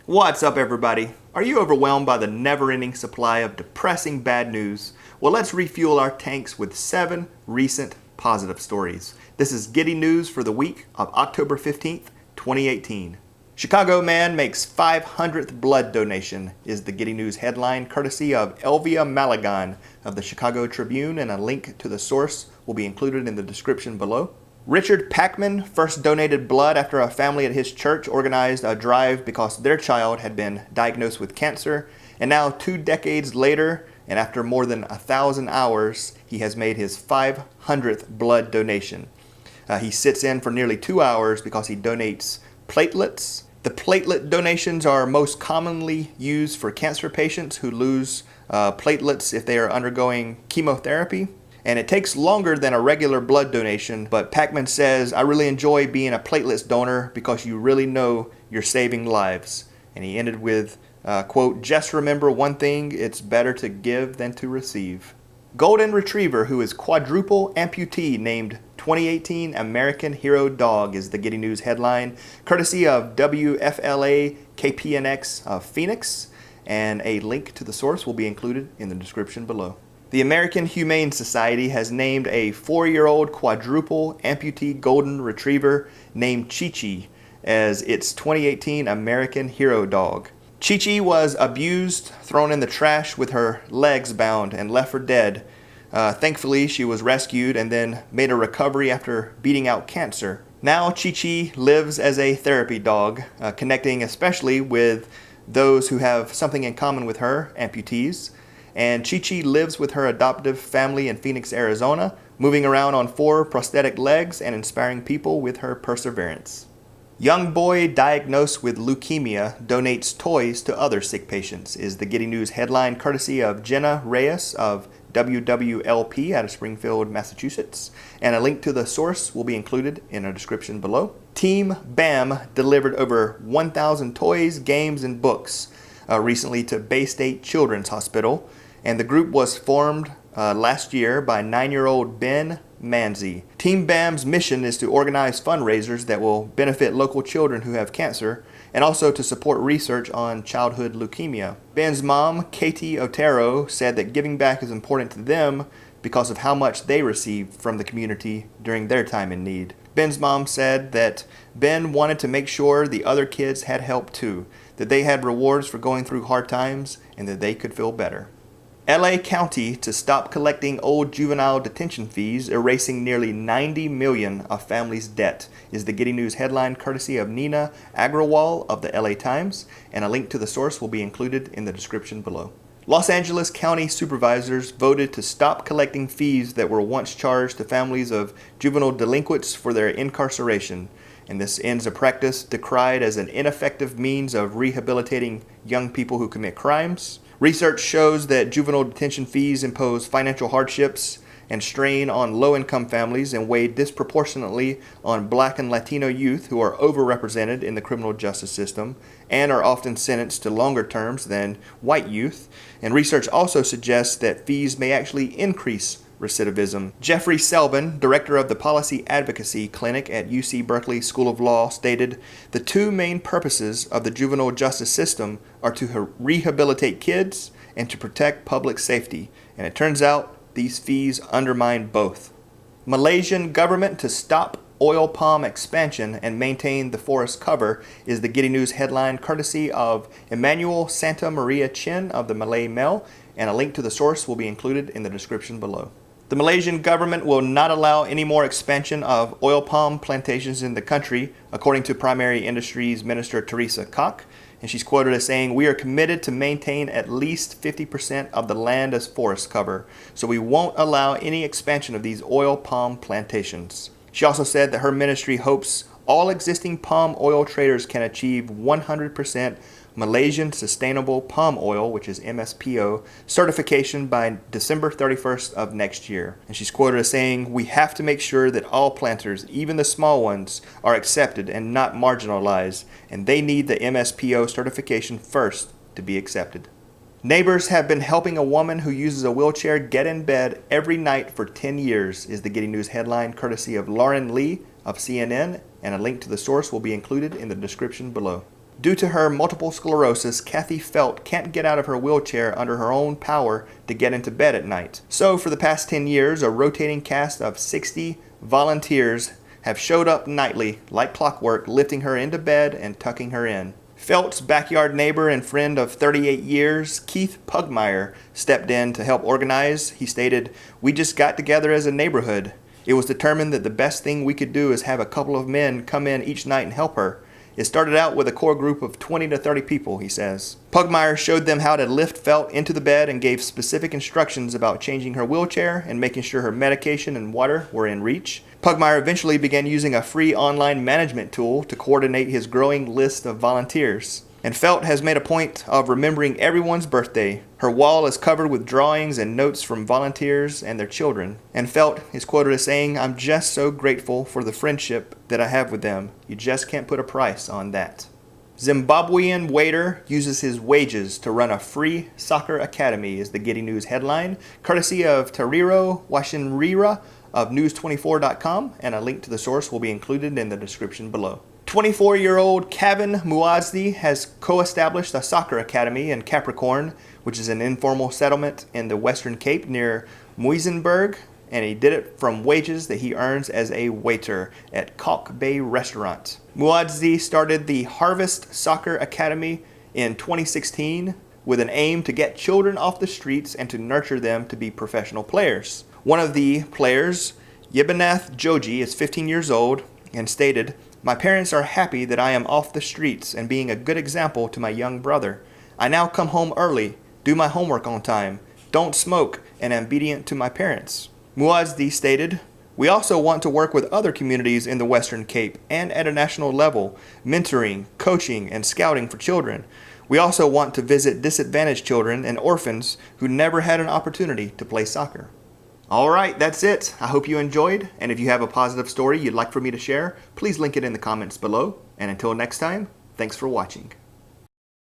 What's up, everybody? Are you overwhelmed by the never-ending supply of depressing bad news? Well, let's refuel our tanks with 7 recent positive stories. This is Giddy News for the week of October 15th, 2018. Chicago man makes 500th blood donation is the Giddy News headline, courtesy of Elvia Malagon of the Chicago Tribune, and a link to the source will be included in the description below. Richard Packman first donated blood after a family at his church organized a drive because their child had been diagnosed with cancer. And now 2 decades later, and after more than 1,000 hours, he has made his 500th blood donation. He sits in for nearly 2 hours because he donates platelets. The platelet donations are most commonly used for cancer patients who lose platelets if they are undergoing chemotherapy. And it takes longer than a regular blood donation, but Packman says, "I really enjoy being a platelets donor because you really know you're saving lives." And he ended with, quote, "Just remember one thing, it's better to give than to receive." Golden Retriever, who is quadruple amputee, named 2018 American Hero Dog is the Giddy News headline, courtesy of WFLA KPNX of Phoenix, and a link to the source will be included in the description below. The American Humane Society has named a 4-year-old quadruple amputee golden retriever named Chi-Chi as its 2018 American Hero Dog. Chi-Chi was abused, thrown in the trash with her legs bound, and left for dead. Thankfully, she was rescued and then made a recovery after beating out cancer. Now, Chi-Chi lives as a therapy dog, connecting especially with those who have something in common with her, amputees. And Chi-Chi lives with her adoptive family in Phoenix, Arizona, moving around on 4 prosthetic legs and inspiring people with her perseverance. Young boy diagnosed with leukemia donates toys to other sick patients is the Giddy News headline, courtesy of Jenna Reyes of WWLP out of Springfield, Massachusetts. And a link to the source will be included in a description below. Team BAM delivered over 1,000 toys, games, and books recently to Bay State Children's Hospital. And the group was formed last year by 9-year-old Ben Manzi. Team BAM's mission is to organize fundraisers that will benefit local children who have cancer and also to support research on childhood leukemia. Ben's mom, Katie Otero, said that giving back is important to them because of how much they received from the community during their time in need. Ben's mom said that Ben wanted to make sure the other kids had help too, that they had rewards for going through hard times and that they could feel better. LA County to stop collecting old juvenile detention fees, erasing nearly $90 million of families' debt is the Giddy News headline, courtesy of Nina Agrawal of the LA Times, and a link to the source will be included in the description below. Los Angeles County supervisors voted to stop collecting fees that were once charged to families of juvenile delinquents for their incarceration, and this ends a practice decried as an ineffective means of rehabilitating young people who commit crimes. Research shows that juvenile detention fees impose financial hardships and strain on low-income families and weigh disproportionately on Black and Latino youth who are overrepresented in the criminal justice system and are often sentenced to longer terms than white youth. And research also suggests that fees may actually increase recidivism. Jeffrey Selbin, director of the Policy Advocacy Clinic at UC Berkeley School of Law, stated, "The 2 main purposes of the juvenile justice system are to rehabilitate kids and to protect public safety. And it turns out these fees undermine both." Malaysian government to stop oil palm expansion and maintain the forest cover is the Giddy News headline, courtesy of Emmanuel Santa Maria Chin of the Malay Mail, and a link to the source will be included in the description below. The Malaysian government will not allow any more expansion of oil palm plantations in the country, according to Primary Industries Minister Teresa Kok. And she's quoted as saying, "We are committed to maintain at least 50% of the land as forest cover, so we won't allow any expansion of these oil palm plantations." She also said that her ministry hopes all existing palm oil traders can achieve 100% Malaysian Sustainable Palm Oil, which is MSPO, certification by December 31st of next year. And she's quoted as saying, "We have to make sure that all planters, even the small ones, are accepted and not marginalized, and they need the MSPO certification first to be accepted." Neighbors have been helping a woman who uses a wheelchair get in bed every night for 10 years is the Giddy News headline, courtesy of Lauren Lee of CNN, and a link to the source will be included in the description below. Due to her multiple sclerosis, Kathy Felt can't get out of her wheelchair under her own power to get into bed at night. So for the past 10 years, a rotating cast of 60 volunteers have showed up nightly, like clockwork, lifting her into bed and tucking her in. Felt's backyard neighbor and friend of 38 years, Keith Pugmire, stepped in to help organize. He stated, "We just got together as a neighborhood. It was determined that the best thing we could do is have a couple of men come in each night and help her. It started out with a core group of 20 to 30 people," he says. Pugmire showed them how to lift Felt into the bed and gave specific instructions about changing her wheelchair and making sure her medication and water were in reach. Pugmire eventually began using a free online management tool to coordinate his growing list of volunteers. And Felt has made a point of remembering everyone's birthday. Her wall is covered with drawings and notes from volunteers and their children. And Felt is quoted as saying, "I'm just so grateful for the friendship that I have with them. You just can't put a price on that." Zimbabwean waiter uses his wages to run a free soccer academy is the Getty News headline, courtesy of Tariro Washinrira of News24.com, and a link to the source will be included in the description below. 24-year-old Kevin Muazzi has co-established a soccer academy in Capricorn, which is an informal settlement in the Western Cape near Muizenberg, and he did it from wages that he earns as a waiter at Kalk Bay Restaurant. Muazzi started the Harvest Soccer Academy in 2016 with an aim to get children off the streets and to nurture them to be professional players. One of the players, Yebanath Joji, is 15 years old and stated, "My parents are happy that I am off the streets and being a good example to my young brother. I now come home early, do my homework on time, don't smoke, and am obedient to my parents." Muazdi stated, "We also want to work with other communities in the Western Cape and at a national level, mentoring, coaching, and scouting for children. We also want to visit disadvantaged children and orphans who never had an opportunity to play soccer." All right, that's it. I hope you enjoyed, and if you have a positive story you'd like for me to share, please link it in the comments below. And until next time, thanks for watching.